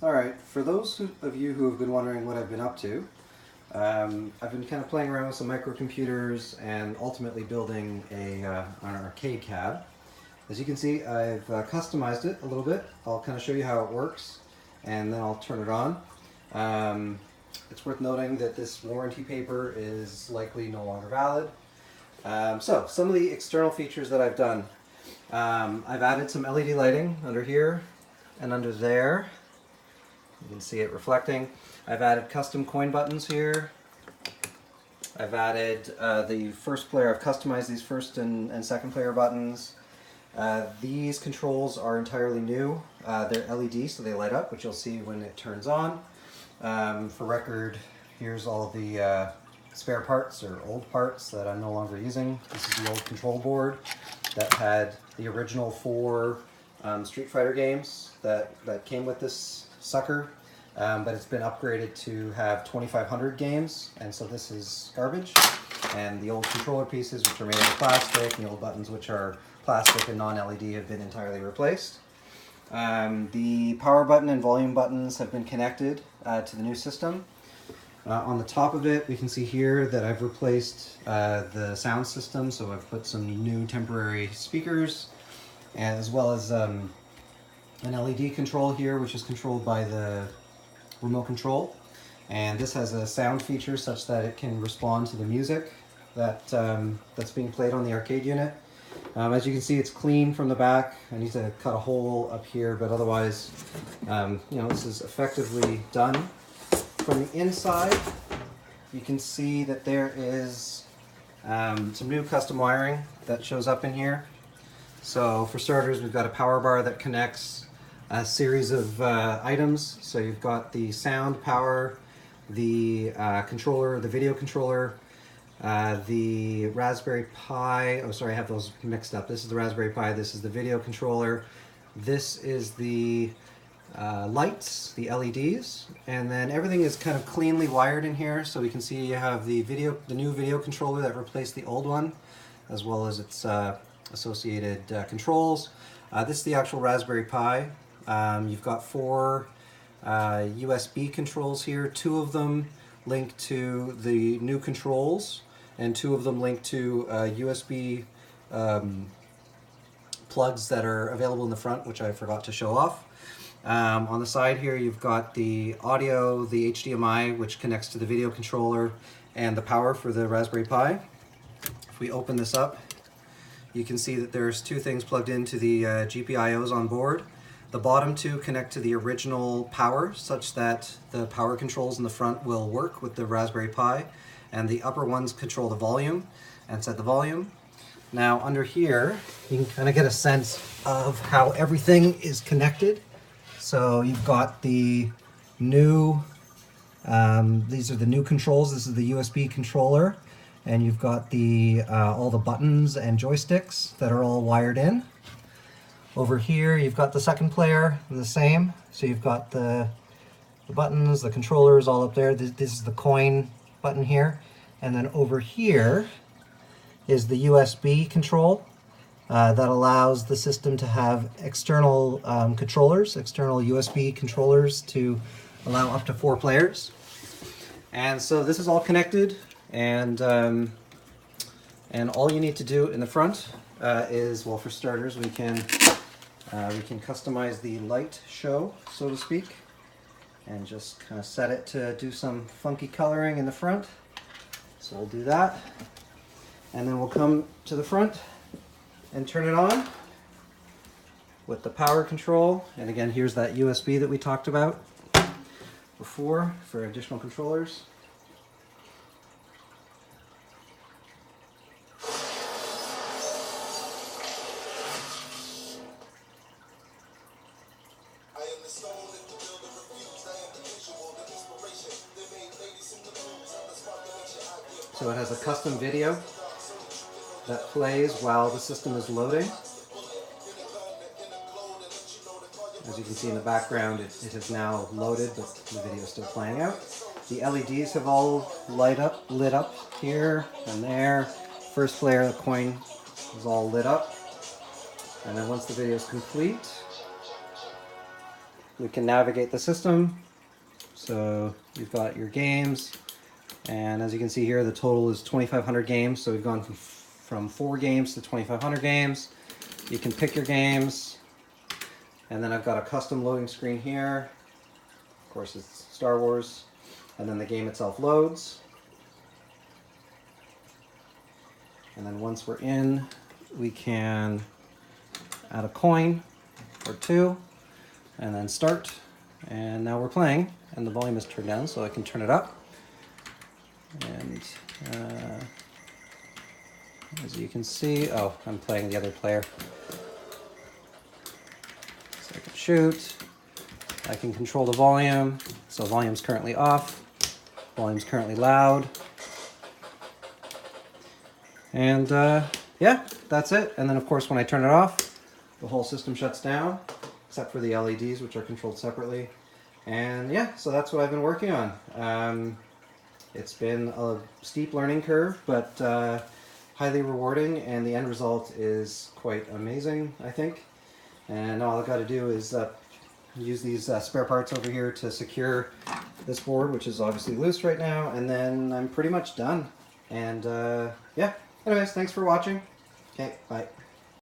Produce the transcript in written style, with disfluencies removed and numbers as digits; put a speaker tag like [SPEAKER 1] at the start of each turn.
[SPEAKER 1] Alright, for those of you who have been wondering what I've been up to, I've been kind of playing around with some microcomputers and ultimately building an arcade cab. As you can see, I've customized it a little bit. I'll kind of show you how it works and then I'll turn it on. It's worth noting that this warranty paper is likely no longer valid. So, some of the external features that I've done. I've added some LED lighting under here and under there. You can see it reflecting. I've added custom coin buttons here. I've added the first player, I've customized these first and second player buttons. These controls are entirely new. They're LED, so they light up, which you'll see when it turns on. For record, here's all the spare parts or old parts that I'm no longer using. This is the old control board that had the original 4 Street Fighter games that came with this sucker, but it's been upgraded to have 2,500 games, and so this is garbage. And the old controller pieces, which are made out of plastic, and the old buttons, which are plastic and non-LED, have been entirely replaced. The power button and volume buttons have been connected to the new system. On the top of it, we can see here that I've replaced the sound system, so I've put some new temporary speakers, as well as an LED control here, which is controlled by the remote control. And this has a sound feature such that it can respond to the music that's being played on the arcade unit. As you can see, it's clean from the back. I need to cut a hole up here, but otherwise, this is effectively done. From the inside, you can see that there is some new custom wiring that shows up in here. So for starters, we've got a power bar that connects a series of items. So you've got the sound power, the controller, the video controller, the Raspberry Pi. Oh, sorry, I have those mixed up. This is the Raspberry Pi. This is the video controller. This is the lights, the LEDs, and then everything is kind of cleanly wired in here. So we can see you have the new video controller that replaced the old one, as well as its associated controls. This is the actual Raspberry Pi. You've got 4 USB controls here. 2 of them link to the new controls, and 2 of them link to USB plugs that are available in the front, which I forgot to show off. On the side here, you've got the audio, the HDMI, which connects to the video controller, and the power for the Raspberry Pi. If we open this up, you can see that there's 2 things plugged into the GPIOs on board. The bottom 2 connect to the original power, such that the power controls in the front will work with the Raspberry Pi, and the upper ones control the volume and set the volume. Now under here, you can kind of get a sense of how everything is connected. So you've got the new, these are the new controls. This is the USB controller, and you've got the all the buttons and joysticks that are all wired in. Over here, you've got the second player, the same. So you've got the buttons, the controllers all up there. This is the coin button here. And then over here is the USB control that allows the system to have external controllers, external USB controllers to allow up to 4 players. And so this is all connected, and all you need to do in the front is, well, for starters, we can customize the light show, so to speak, and just kind of set it to do some funky coloring in the front. So we'll do that, and then we'll come to the front and turn it on with the power control. And again, here's that USB that we talked about before for additional controllers. So it has a custom video that plays while the system is loading. As you can see in the background, it has now loaded, but the video is still playing out. The LEDs have all lit up here and there. First player, the coin, is all lit up. And then once the video is complete, we can navigate the system. So you've got your games, and as you can see here, the total is 2,500 games. So we've gone from 4 games to 2,500 games. You can pick your games, and then I've got a custom loading screen here. Of course, it's Star Wars, and then the game itself loads. And then once we're in, we can add a coin or 2, and then start. And now we're playing, and the volume is turned down, so I can turn it up. And as you can see, oh, I'm playing the other player. So I can shoot. I can control the volume. So volume's currently off. Volume's currently loud. And yeah, that's it. And then of course when I turn it off, the whole system shuts down, except for the LEDs, which are controlled separately. And yeah, so that's what I've been working on. It's been a steep learning curve, but highly rewarding, and the end result is quite amazing, I think. And all I've got to do is use these spare parts over here to secure this board, which is obviously loose right now, and then I'm pretty much done. And yeah, anyways, thanks for watching. Okay, bye.